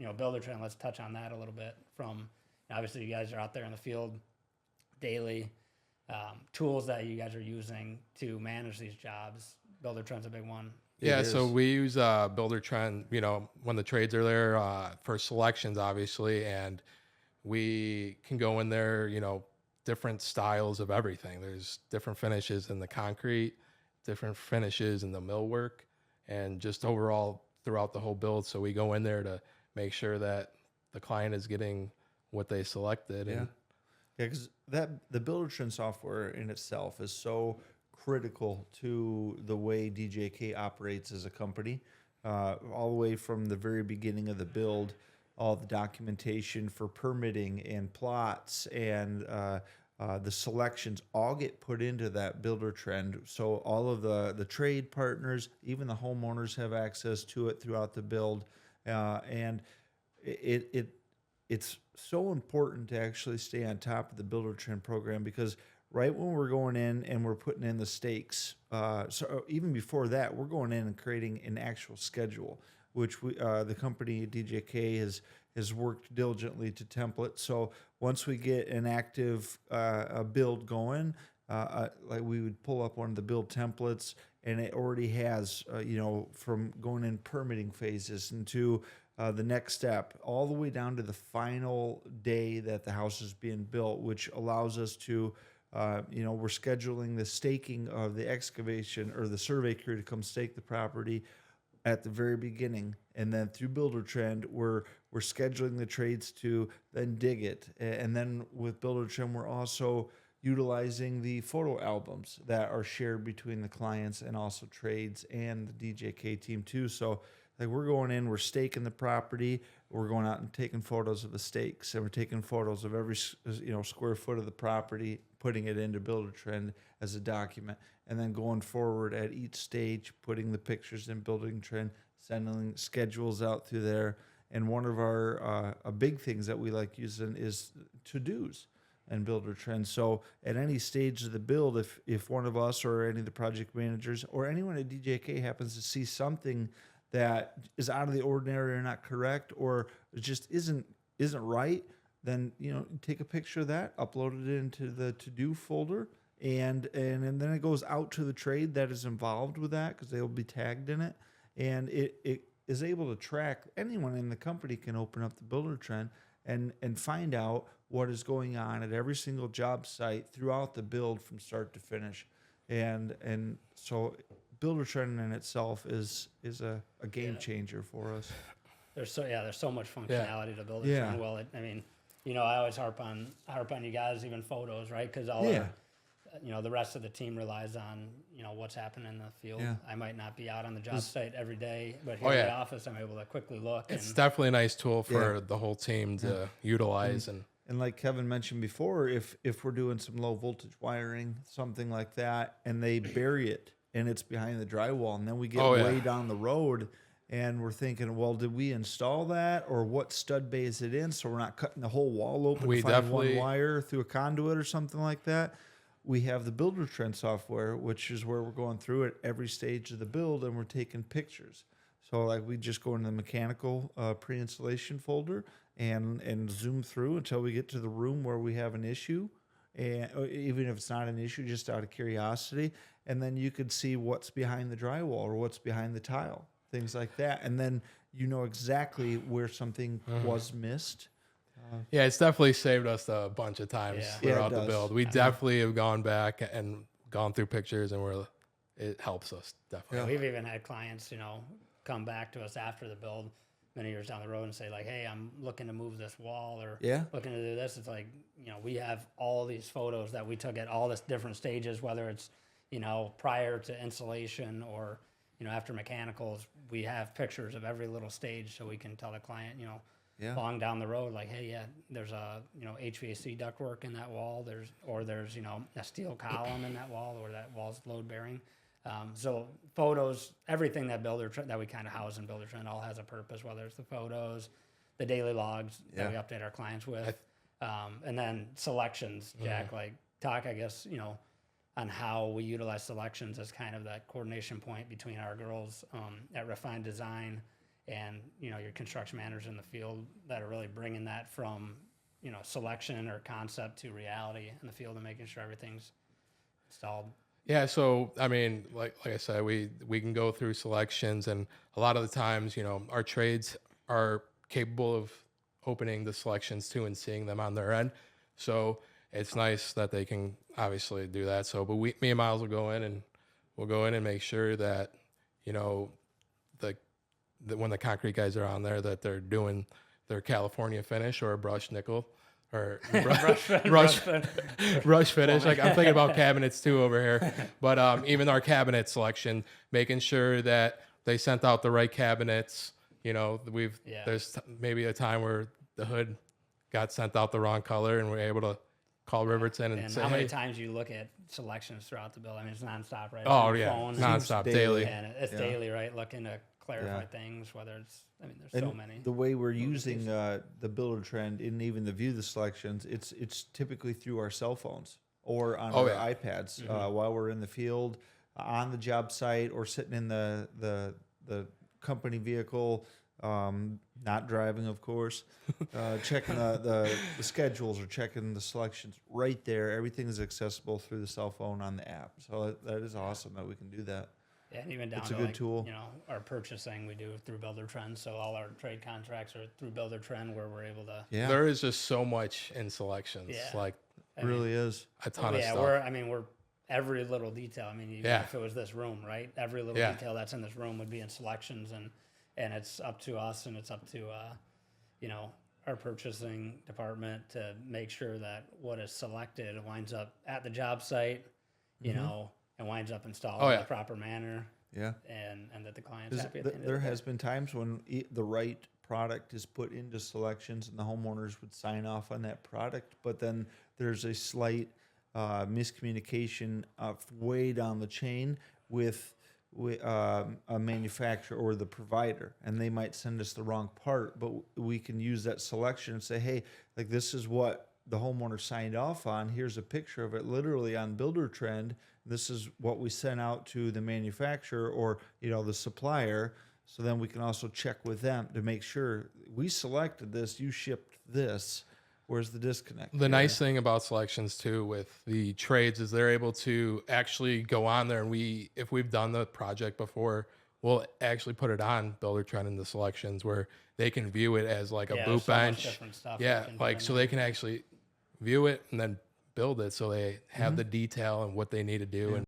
Buildertrend, let's touch on that a little bit. From obviously you guys are out there in the field daily, tools that you guys are using to manage these jobs. Buildertrend's a big one. Yeah, so we use Buildertrend, when the trades are there for selections, obviously, and we can go in there, different styles of everything. There's different finishes in the concrete, different finishes in the millwork, and just overall throughout the whole build. So we go in there to make sure that the client is getting what they selected. Yeah, because the Buildertrend software in itself is so critical to the way DJK operates as a company, all the way from the very beginning of the build, all the documentation for permitting and plots and the selections all get put into that Buildertrend. So all of the trade partners, even the homeowners, have access to it throughout the build, and it's so important to actually stay on top of the Buildertrend program, because right when we're going in and we're putting in the stakes, so even before that, we're going in and creating an actual schedule, which the company DJK has worked diligently to template. So once we get an active build going, like we would pull up one of the build templates, and it already has, from going in permitting phases into the next step, all the way down to the final day that the house is being built, which allows us to, we're scheduling the staking of the excavation or the survey crew to come stake the property at the very beginning, and then through Buildertrend, we're scheduling the trades to then dig it, and then with Buildertrend, we're also utilizing the photo albums that are shared between the clients and also trades and the DJK team too. So like we're going in, we're staking the property, we're going out and taking photos of the stakes, and we're taking photos of every square foot of the property, putting it into Buildertrend as a document, and then going forward at each stage, putting the pictures in Buildertrend, sending schedules out through there. And one of our big things that we like using is to-dos and Buildertrend. So at any stage of the build, if one of us or any of the project managers or anyone at DJK happens to see something that is out of the ordinary or not correct, or just isn't right, then take a picture of that, upload it into the to-do folder, and then it goes out to the trade that is involved with that, because they will be tagged in it, and it is able to track. Anyone in the company can open up the Buildertrend and find out what is going on at every single job site throughout the build from start to finish, and so Buildertrend in itself is a game changer for us. There's so much functionality to Buildertrend. Yeah. Well, I always harp on you guys, even photos, right? Because the rest of the team relies on what's happening in the field. Yeah. I might not be out on the job site every day, but here in the office, I'm able to quickly look. It's definitely a nice tool for the whole team to utilize. And like Kevin mentioned before, if we're doing some low voltage wiring, something like that, and they bury it and it's behind the drywall, and then we get way down the road and we're thinking, well, did we install that, or what stud bay is it in, so we're not cutting the whole wall open to find one wire through a conduit or something like that? We have the Buildertrend software, which is where we're going through it every stage of the build, and we're taking pictures. So like we just go into the mechanical pre-installation folder and zoom through until we get to the room where we have an issue, and even if it's not an issue, just out of curiosity, and then you could see what's behind the drywall or what's behind the tile, things like that, and then exactly where something was missed. Yeah, it's definitely saved us a bunch of times throughout the build. We definitely have gone back and gone through pictures, and it helps us definitely. We've even had clients, come back to us after the build many years down the road and say like, hey, I'm looking to move this wall or looking to do this. It's like, we have all these photos that we took at all this different stages, whether it's, prior to installation or, after mechanicals. We have pictures of every little stage, so we can tell the client, long down the road, like, hey, there's a, HVAC ductwork in that wall. There's a steel column in that wall, or that wall's load bearing. So photos, everything that we kind of house in Buildertrend all has a purpose, whether it's the photos, the daily logs that we update our clients with, and then selections, Jack, like talk, I guess, on how we utilize selections as kind of that coordination point between our girls at Refined Design and your construction managers in the field that are really bringing that from selection or concept to reality in the field and making sure everything's installed. Yeah, so I mean, like I said, we can go through selections, and a lot of the times, our trades are capable of opening the selections too and seeing them on their end. So it's nice that they can obviously do that. So, but me and Miles will go in and make sure that when the concrete guys are on there, that they're doing their California finish or a brushed nickel or brush finish. Like I'm thinking about cabinets too over here, but even our cabinet selection, making sure that they sent out the right cabinets. There's maybe a time where the hood got sent out the wrong color, and we're able to call Riverton and say, how many times you look at selections throughout the build? I mean, it's nonstop, right? Oh yeah, nonstop, daily. And it's daily, right? Looking to clarify things, whether it's, there's so many. The way we're using the Buildertrend and even the view the selections, it's typically through our cell phones or on our iPads while we're in the field, on the job site, or sitting in the company vehicle, not driving, of course, checking the schedules or checking the selections right there. Everything is accessible through the cell phone on the app. So that is awesome that we can do that. Yeah, and even down it's to a good tool. Our purchasing we do through Buildertrend. So all our trade contracts are through Buildertrend, where we're able to. Yeah, there is just so much in selections. Yeah. Like really is a ton of stuff. We're every little detail. Even if it was this room, right? Every little detail that's in this room would be in selections, and it's up to us, and it's up to our purchasing department to make sure that what is selected winds up at the job site, and winds up installed in the proper manner. Yeah, and that the client's happy. There has been times when the right product is put into selections, and the homeowners would sign off on that product, but then there's a slight miscommunication way down the chain with a manufacturer or the provider, and they might send us the wrong part, but we can use that selection and say, hey, like, this is what the homeowner signed off on. Here's a picture of it literally on Buildertrend. This is what we sent out to the manufacturer or the supplier. So then we can also check with them to make sure we selected this, you shipped this. Where's the disconnect? The nice thing about selections too with the trades is they're able to actually go on there, and if we've done the project before, we'll actually put it on Buildertrend in the selections where they can view it as like a boot bench. Yeah, like so they can actually view it and then build it, so they have the detail and what they need to do. And